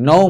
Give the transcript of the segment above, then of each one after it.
9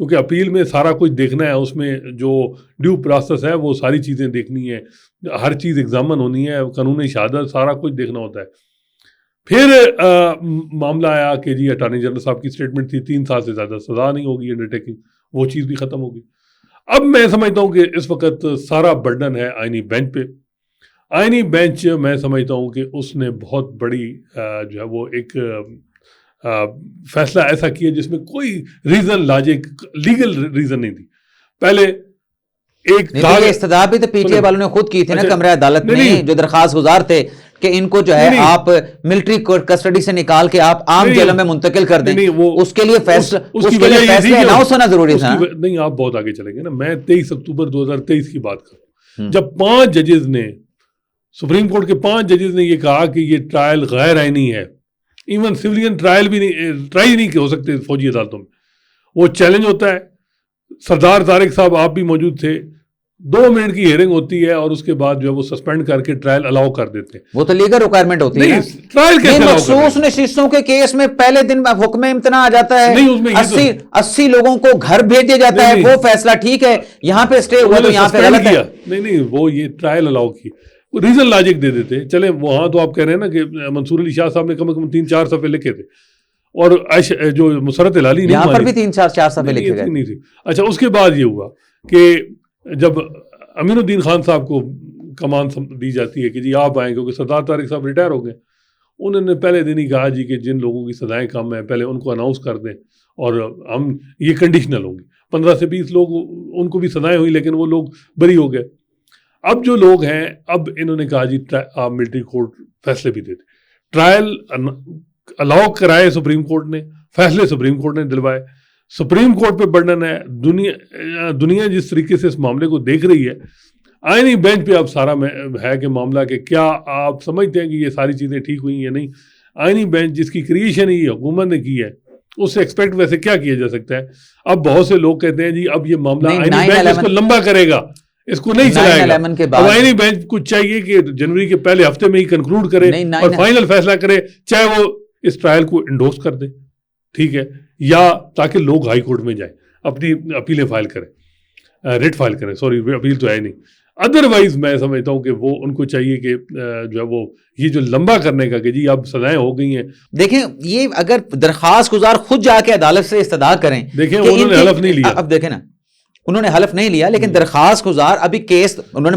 کیونکہ اپیل میں سارا کچھ دیکھنا ہے، اس میں جو ڈیو پروسیس ہے وہ ساری چیزیں دیکھنی ہے، ہر چیز ایگزامن ہونی ہے، قانون شہادت سارا کچھ دیکھنا ہوتا ہے. پھر معاملہ آیا کہ جی اٹارنی جنرل صاحب کی اسٹیٹمنٹ تھی 3 سال سے زیادہ سزا نہیں ہوگی انڈرٹیکنگ، وہ چیز بھی ختم ہوگی. اب میں سمجھتا ہوں کہ اس وقت سارا برڈن ہے آئینی بینچ پہ. آئینی بینچ میں سمجھتا ہوں کہ اس نے بہت بڑی جو ہے وہ ایک فیصلہ ایسا کیا جس میں کوئی ریزن لاجک لیگل ریزن نہیں تھی. پہلے ایک استدعا بھی تو پی ٹی آئی والوں نے خود کی تھی نا کمرہ عدالت میں، جو درخواست گزار تھے کہ ان کو جو ہے آپ ملٹری کسٹڈی سے نکال کے آپ عام جیلوں میں منتقل کر دیں. اس کے لیے فیصلہ اناؤنس ہونا ضروری تھا. نہیں، آپ بہت آگے چلیں گے نا. میں 23 اکتوبر 2023 کی بات کروں، جب 5 ججز نے، سپریم کورٹ کے 5 ججز نے یہ کہا کہ یہ ٹرائل غیر آئینی ہے، ایون سویلین ٹرائل بھی نہیں، ٹرائی نہیں ہو سکتے فوجی عدالتوں میں. وہ چیلنج ہوتا ہے. سردار طارق صاحب آپ بھی موجود تھے. 2 منٹ کی ہیئرنگ ہوتی ہے اور اس کے بعد جو ہے وہ سسپینڈ کر کے ٹرائل الاؤ کر دیتے ہیں. وہ تو لیگل ریکوائرمنٹ ہوتی ہے. ٹرائل کیسے مخصوص نشستوں کے کیس میں پہلے دن حکم امتناع آ جاتا ہے، 80 لوگوں کو گھر بھیج دیا جاتا ہے. وہ فیصلہ ٹھیک ہے، یہاں پہ اسٹے ہوا تو یہاں پہ غلط ہے. نہیں، وہ یہ ٹرائل الاؤ کی ریزن لاجک دے دیتے. چلیں وہاں تو آپ کہہ رہے ہیں نا کہ منصور علی شاہ صاحب نے کم از کم 3-4 صفحے لکھے تھے، اور جو مسرت ہلالی یہاں پر بھی 3-4 صفحے لکھے گئے نہیں تھی. اچھا، اس کے بعد یہ ہوا کہ جب امین الدین خان صاحب کو کمان دی جاتی ہے کہ جی آپ آئیں، کیونکہ سردار طارق صاحب ریٹائر ہو گئے، انہوں نے پہلے دن ہی کہا جی کہ جن لوگوں کی سزائیں کم ہیں پہلے ان کو اناؤنس کر دیں، اور ہم یہ کنڈیشنل ہوں گی. 15 سے 20 لوگ ان کو بھی سزائیں ہوئی لیکن وہ لوگ بری ہو گئے. اب جو لوگ ہیں، اب انہوں نے کہا جی آپ ملٹری کورٹ فیصلے بھی دیتے. ٹرائل الاؤ کرائے سپریم کورٹ نے، فیصلے سپریم کورٹ نے دلوائے. سپریم کورٹ پہ برڈن ہے. دنیا جس طریقے سے اس معاملے کو دیکھ رہی ہے، آئینی بینچ پہ اب سارا ہے کہ معاملہ کہ کیا آپ سمجھتے ہیں کہ یہ ساری چیزیں ٹھیک ہوئی یا نہیں. آئینی بینچ جس کی کریشن ہی حکومت نے کی ہے، اس سے ایکسپیکٹ ویسے کیا کیا جا سکتا ہے. اب بہت سے لوگ کہتے ہیں جی اب یہ معاملہ آئینی بینچ اس کو لمبا کرے گا، اس کو نہیں چلائے گا. اب آئینی بینچ کو چاہیے کہ جنوری کے پہلے ہفتے میں ہی کنکلوڈ کرے اور فائنل فیصلہ کرے، چاہے وہ اس ٹرائل کو انڈورس کر دے، ٹھیک ہے، یا تاکہ لوگ ہائی کورٹ میں جائیں اپنی اپیلیں فائل کریں، ریٹ فائل کریں. سوری، اپیل تو ہے نہیں. ادروائز میں سمجھتا ہوں کہ وہ ان کو چاہیے کہ جو ہے وہ یہ جو لمبا کرنے کا کہ جی اب سزائیں ہو گئی ہیں. دیکھیں، یہ اگر درخواست گزار خود جا کے عدالت سے استدعا کریں، دیکھیں انہوں نے حلف نہیں لیا. اب دیکھیں نا، انہوں نے حلف نہیں لیا، لیکن درخواست گزار ابھی کیس انہوں نے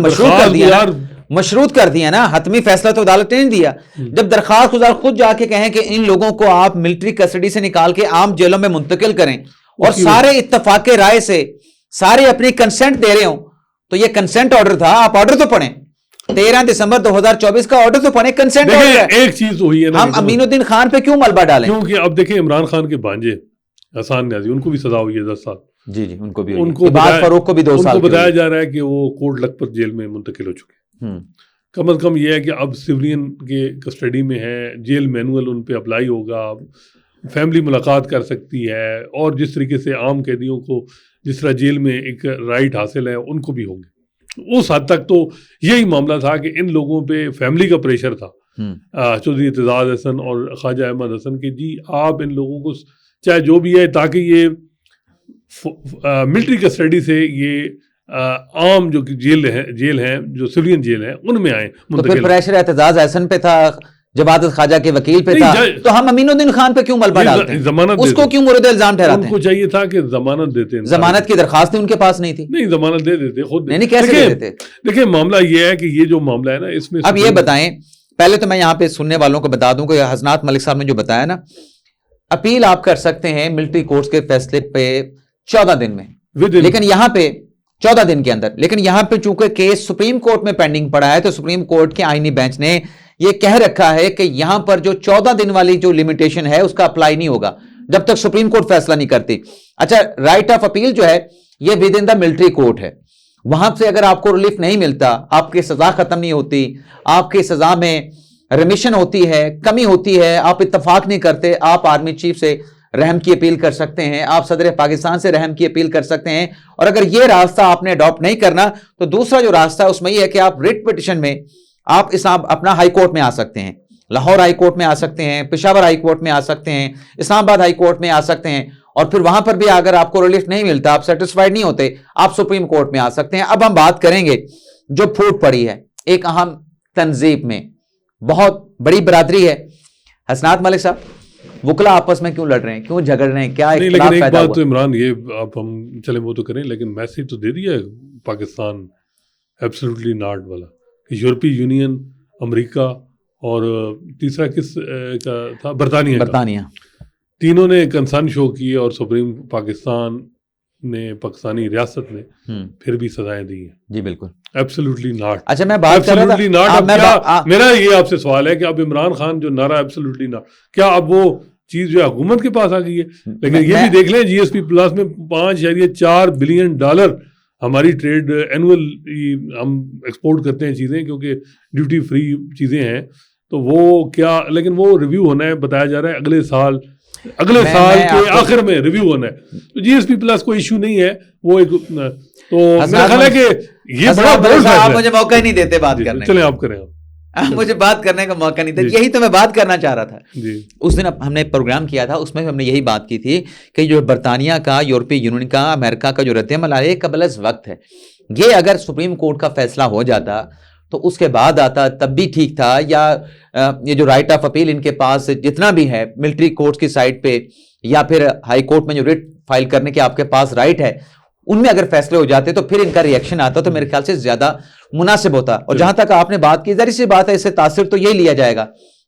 مشروط کر دیا نا. حتمی فیصلہ تو عدالت نے نہیں دیا. جب درخواست گزار خود جا کے کہیں کہ ان لوگوں کو آپ ملٹری کسٹڈی سے نکال کے عام جیلوں میں منتقل کریں، اور سارے اتفاق رائے سے سارے اپنی کنسنٹ دے رہے ہوں، تو یہ کنسنٹ آرڈر تھا. آپ آرڈر تو پڑھیں، 13 دسمبر 2024 کا آرڈر تو پڑھیں. کنسنٹ آرڈر ایک چیز ہوئی ہے نا، ہم امین الدین خان پہ کیوں ملبہ ڈالیں؟ کیونکہ اب دیکھیں عمران خان کے بھانجے حسان نیازی، ان کو بھی سزا ہوئی ہے 10 سال. جی ان کو بھی، عباد فاروق کو بھی 2 سال. ان کو بتایا جا رہا ہے کہ وہ کوٹ لکھپت جیل میں منتقل ہو چکے. کم از کم یہ ہے کہ اب سیولین کے کسٹڈی میں ہے، جیل مینول ان پہ اپلائی ہوگا، فیملی ملاقات کر سکتی ہے، اور جس طریقے سے عام قیدیوں کو جس طرح جیل میں ایک رائٹ حاصل ہے ان کو بھی ہوں گے. اس حد تک تو یہی معاملہ تھا کہ ان لوگوں پہ فیملی کا پریشر تھا، چودھری اعتزاز حسن اور خواجہ احمد حسن، کہ جی آپ ان لوگوں کو چاہے جو بھی ہے، تاکہ یہ ملٹری کسٹڈی سے یہ عام جو جیل ہیں جو سویلین جیل ہیں ان میں آئیں. تو پھر پریشر اعتزاز حسن پہ تھا، جوادت خواجہ کے وکیل پہ تھا، تو ہم امین الدین خان پہ کیوں ملبہ ڈالتے ہیں؟ اس کو کیوں مورد الزام ٹھہراتے ہیں؟ ان کو چاہیے تھا کہ ضمانت دیتے ہیں. ضمانت کی درخواست ان کے پاس نہیں تھی. نہیں، ضمانت دے دیتے خود. نہیں، کیسے دے دیتے؟ دیکھیں معاملہ یہ ہے کہ یہ جو معاملہ ہے نا، اس میں اب یہ بتائیں، پہلے تو میں یہاں پہ سننے والوں کو بتا دوں کہ حسنات ملک صاحب نے جو بتایا نا، اپیل آپ کر سکتے ہیں ملٹری کورٹس کے فیصلے پہ 14 دن میں، لیکن یہاں پہ 14 دن کے اندر، لیکن یہاں پہ چونکہ کیس سپریم کورٹ میں پینڈنگ پڑا ہے، تو سپریم کورٹ کے آئینی بینچ نے یہ کہہ رکھا ہے کہ یہاں پر جو 14 دن والی جو لمیٹیشن ہے اس کا اپلائی نہیں ہوگا جب تک سپریم کورٹ فیصلہ نہیں کرتی. اچھا، رائٹ آف اپیل جو ہے یہ with in the military court ہے. وہاں سے اگر آپ کو ریلیف نہیں ملتا، آپ کی سزا ختم نہیں ہوتی، آپ کی سزا میں ریمیشن ہوتی ہے، کمی ہوتی ہے، آپ اتفاق نہیں کرتے، آپ آرمی چیف سے رحم کی اپیل کر سکتے ہیں، آپ صدر پاکستان سے رحم کی اپیل کر سکتے ہیں. اور اگر یہ راستہ آپ نے اڈاپٹ نہیں کرنا تو دوسرا جو راستہ ہے اس میں یہ ہے کہ آپ ریٹ پٹیشن میں آپ اپنا ہائی کورٹ میں آ سکتے ہیں، لاہور ہائی کورٹ میں آ سکتے ہیں، پشاور ہائی کورٹ میں آ سکتے ہیں، اسلام آباد ہائی کورٹ میں آ سکتے ہیں، اور پھر وہاں پر بھی اگر آپ کو ریلیف نہیں ملتا, آپ سیٹسفائیڈ نہیں ہوتے, آپ سپریم کورٹ میں آ سکتے ہیں. اب ہم بات کریں گے جو پھوٹ پڑی ہے ایک اہم تنظیم میں, بہت بڑی برادری ہے. حسنات ملک صاحب, وکلا آپس میں کیوں لڑ رہے ہیں, کیوں جھگڑ رہے ہیں, کیا اختلاف لیکن ایک پیدا بات ہوا؟ تو عمران, یہ اب ہم چلیں وہ تو کریں, لیکن میسج تو دے دیا پاکستان ایبسلیوٹلی ناٹ والا کہ یورپی یونین, امریکہ اور تیسرا کس کا تھا, برطانیہ, تینوں نے کنسرن شو کی اور سپریم پاکستان نے, پاکستانی ریاست نے پھر بھی سزائیں دی ہیں. جی بالکل, ایبسلیوٹلی ناٹ. اچھا میں بات کر رہا تھا, اب کیا میرا یہ آپ سے سوال ہے کہ اب عمران خان جو نعرہ ایبسلیوٹلی ناٹ, کیا اب وہ چیز جو ہے حکومت کے پاس آ گئی ہے؟ لیکن یہ بھی دیکھ لیں GSP پلس میں $5.4 بلین ہماری ٹریڈ اینول ہم ایکسپورٹ کرتے ہیں چیزیں, کیونکہ ڈیوٹی فری چیزیں ہیں. تو وہ کیا, لیکن وہ ریویو ہونا ہے, بتایا جا رہا ہے اگلے سال کے آخر میں ریویو ہونا ہے. تو GSP پلس کوئی ایشو نہیں ہے وہ ایک, تو میرا خیال ہے کہ یہ بڑا بولڈ ہے. آپ مجھے موقع ہی نہیں دیتے بات کرنے کا. چلیں آپ کریں, آپ مجھے بات کرنے کا موقع نہیں دیتے, یہی تو میں بات کرنا چاہ رہا تھا. اس دن ہم نے پروگرام کیا تھا, اس میں ہم نے یہی بات کی تھی کہ جو برطانیہ کا, یورپی یونین کا, امریکہ کا جو رد عمل آیا قبل از وقت ہے. یہ اگر سپریم کورٹ کا فیصلہ ہو جاتا تو اس کے بعد آتا تب بھی ٹھیک تھا, یا یہ جو رائٹ آف اپیل ان کے پاس جتنا بھی ہے ملٹری کورٹس کی سائٹ پہ, یا پھر ہائی کورٹ میں جو ریٹ فائل کرنے کے آپ کے پاس رائٹ ہے, ان میں اگر فیصلے ہو جاتے تو پھر ان کا ریئیکشن آتا تو میرے خیال سے زیادہ مناسب ہوتا. اور جہاں تک آپ نے بات کی, ظاہر سی بات ہے, اس سے تاثر تو یہی لیا جائے گا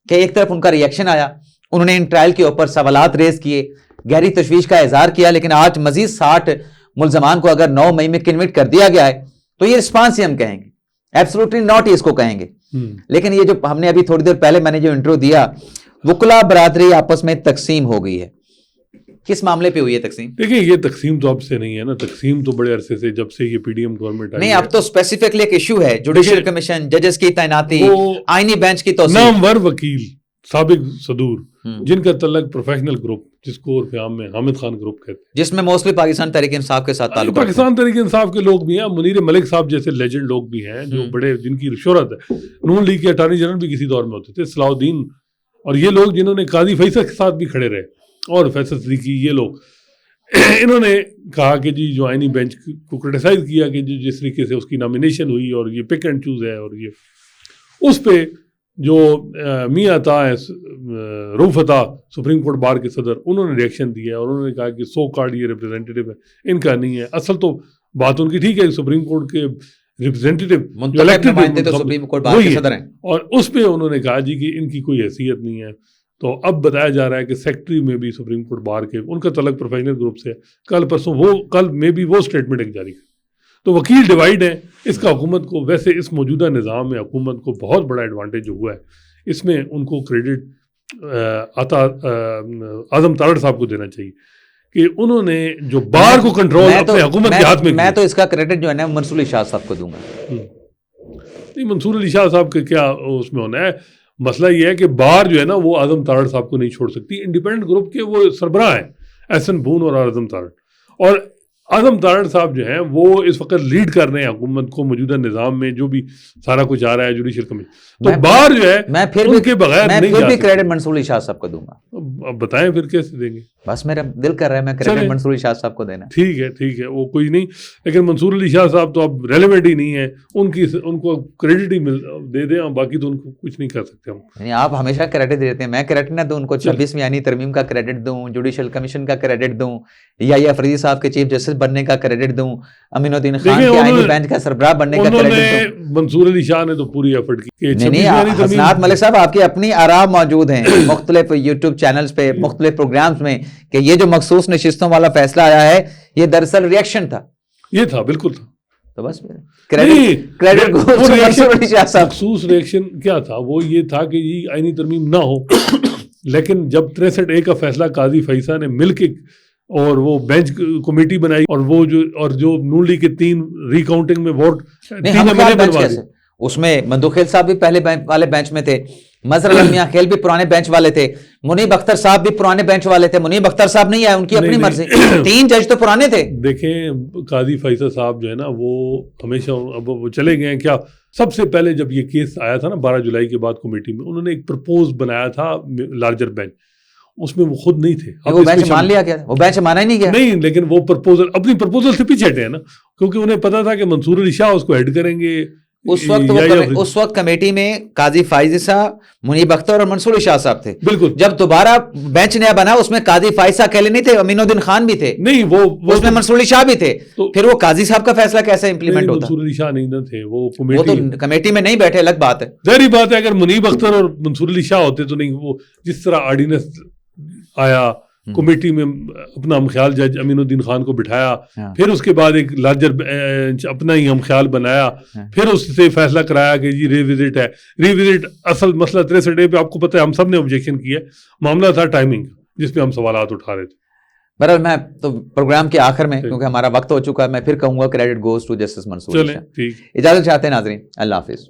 کہ ایک طرف ان کا ریئیکشن آیا, انہوں نے ان ٹرائل کے اوپر سوالات ریز کیے, گہری تشویش کا اظہار کیا, لیکن آج مزید 60 ملزمان کو اگر 9 مئی میں کنوکٹ کر دیا گیا ہے تو یہ رسپانس ہی ہم کہیں گے, ایبسولوٹلی ناٹ ہی اس کو کہیں گے. لیکن یہ جو ہم نے ابھی تھوڑی دیر پہلے میں نے جو انٹرو دیا, وکلا برادری آپس میں تقسیم ہو گئی ہے, کس معاملے پہ ہوئی ہے تقسیم؟ دیکھیں یہ تقسیم تو اب سے نہیں ہے نا, تقسیم تو بڑے عرصے سے, جب سے یہ PDM گورنمنٹ آئی نہیں, اب تو اسپیسیفکلی ایک ایشو ہے, جوڈیشل کمیشن, ججز کی تعیناتی, آئینی بینچ کی توسیع. نامور وکیل سابق صدور جن کا تعلق پروفیشنل گروپ, جس کو عرف عام میں حامد خان گروپ کہتے ہیں, جس میں موسٹلی پاکستان تحریک انصاف کے ساتھ تعلق, پاکستان تحریک انصاف کے لوگ بھی ہیں, منیر ملک صاحب جیسے لیجنڈ لوگ بھی ہیں جو بڑے, جن کی شہرت ہے. نون لیگ کے اٹارنی جنرل بھی کسی دور میں ہوتے تھے, صلاح الدین, اور یہ لوگ جنہوں نے قاضی فیصل کے ساتھ بھی کھڑے رہے, اور فیصل صدیقی, یہ لوگ انہوں نے کہا کہ جی جو آئینی بینچ کو کرٹیسائز کیا کہ جس طریقے سے اس کی نامینیشن ہوئی اور یہ پک اینڈ چوز ہے, اور یہ اس پہ جو میاں عطا ہے, روف عطا, سپریم کورٹ بار کے صدر, انہوں نے ریئیکشن دیا اور انہوں نے کہا کہ سو کارڈ یہ ریپرزینٹیو ہے, ان کا نہیں ہے. اصل تو بات ان کی ٹھیک ہے, سپریم کورٹ کے ریپرزینٹیو سپریم کورٹ بار کے صدر ہیں, اور اس پہ انہوں نے کہا جی کہ ان کی کوئی حیثیت نہیں ہے. تو اب بتایا جا رہا ہے کہ سیکٹری میں بھی سپریم کورٹ بار کے, ان کا تعلق پروفیشنل گروپ سے, کل پرسوں کل میں بھی وہ اسٹیٹمنٹ ایک جاری کر. تو وکیل ڈیوائیڈ ہیں. اس کا حکومت کو, ویسے اس موجودہ نظام میں حکومت کو بہت بڑا ایڈوانٹیج جو ہوا ہے, اس میں ان کو کریڈٹ اعظم تارڑ صاحب کو دینا چاہیے کہ انہوں نے جو بار کو کنٹرول اپنے حکومت کے ہاتھ میں, میں تو اس کا کریڈٹ جو ہے نا منصور علی شاہ صاحب کو دوں گا. نہیں, منصور علی شاہ صاحب کا کیا اس میں ہونا ہے, مسئلہ یہ ہے کہ بار جو ہے نا وہ اعظم تارڑ صاحب کو نہیں چھوڑ سکتی. انڈیپینڈنٹ گروپ کے وہ سربراہ ہیں, احسن بون اور اعظم تارڑ, اور اعظم تارڑ صاحب جو ہیں وہ اس وقت لیڈ کر رہے ہیں حکومت کو موجودہ نظام میں, جو بھی سارا کچھ آ رہا ہے جوڈیشل کمیشن. تو بار جو ہے میں پھر ان کے بغیر میں نہیں پھر جا بھی سکتے. کریڈٹ منصور علی شاہ صاحب کو دوں گا. اب بتائیں پھر کیسے دیں گے؟ بس میرا دل کر رہا ہے میں کریڈٹ منصور علی شاہ صاحب کو دینا. ٹھیک ہے, وہ کوئی نہیں, لیکن منصور علی شاہ صاحب تو اب ریلیونٹ ہی نہیں ہے, ان کو کریڈٹ ہی دے دیں, باقی تو ان کو کچھ نہیں کر سکتے ہم. یعنی آپ ہمیشہ کریڈٹ دیتے ہیں, میں کریڈٹ نہ دوں ان کو, 26ویں آئینی ترمیم کا کریڈٹ دوں, جوڈیشل کمیشن کا کریڈٹ دوں, یا افریدی صاحب کے چیف جسٹس بننے کا کریڈٹ دوں, امین الدین خان کے آئینی بینچ کا سربراہ بننے کا کریڈٹ دوں. منصور علی شاہ نے تو پوری ایفرٹ کی. نہیں, حسنات ملک صاحب آپ کی اپنی آراء موجود ہیں مختلف یوٹیوب چینلز پہ, مختلف پروگرامز میں, کہ یہ جو مخصوص نشستوں والا فیصلہ آیا ہے یہ دراصل ریئیکشن تھا. یہ تھا, بالکل تھا. تو بس کریڈٹ مخصوص ریئیکشن کیا تھا, وہ یہ تھا کہ یہ آئینی ترمیم نہ ہو, لیکن جب 63A کا فیصلہ قاضی فیصل نے مل کے اور وہ بینچ کمیٹی بنائی, اور وہ جو نون لیگ کے 3 ریکاؤنٹنگ میں ووٹ, اس میں مندوخیل صاحب بھی پہلے والے بینچ میں تھے, مظہر علی میاں خیل بھی پرانے بینچ والے تھے, منیب اختر صاحب بھی پرانے بینچ والے تھے. منیب اختر صاحب نہیں آئے, ان کی اپنی مرضی, 3 جج تو پرانے تھے. دیکھیں قاضی فیصل صاحب جو ہے نا وہ ہمیشہ, اب وہ چلے گئے ہیں کیا, سب سے پہلے جب یہ کیس آیا تھا نا 12 جولائی کے بعد کمیٹی میں, انہوں نے ایک پرپوز بنایا تھا لارجر بینچ, اس میں وہ خود نہیں تھے. وہ بینچ مان لیا گیا, وہ بینچ مانا ہی نہیں گیا نہیں, لیکن وہ اپنی پرپوزل سے پیچھے ہٹے ہیں نا, کیونکہ انہیں پتا تھا کہ منصور علی شاہ اس کو ہیڈ کریں گے. اس وقت کمیٹی میں قاضی فائز صاحب, منیب اختر اور منصور علی شاہ صاحب تھے. بالکل. جب دوبارہ بینچ نیا بنا اس میں قاضی فائز صاحب اکیلے نہیں تھے, امین الدین خان بھی تھے. نہیں, وہ اس میں منصور علی شاہ بھی تھے. پھر وہ قاضی صاحب کا فیصلہ کیسے امپلیمنٹ ہوتا؟ منصور علی شاہ نہیں نہ تھے, وہ تو کمیٹی میں نہیں بیٹھے, الگ بات ہے. ظاہری بات ہے, اگر منیب اختر اور منصور علی شاہ ہوتے تو نہیں. وہ جس طرح آرڈیننس آیا کمیٹی میں, اپنا ہم خیال جج امین الدین خان کو بٹھایا, پھر اس کے بعد ایک لارجر اپنا ہی ہم خیال بنایا, پھر اس سے فیصلہ کرایا کہ جی ریوزٹ ہے. ریوزٹ اصل مسئلہ 63 ڈے پہ آپ کو پتہ ہے ہم سب نے آبجیکشن کیا, معاملہ تھا ٹائمنگ جس پہ ہم سوالات اٹھا رہے تھے. بہرحال میں تو پروگرام کے آخر میں, کیونکہ ہمارا وقت ہو چکا ہے, میں پھر کہوں گا کریڈٹ گوز ٹو جسٹس منصور. چلیں ٹھیک, اجازت چاہتے ہیں ناظرین, اللہ حافظ.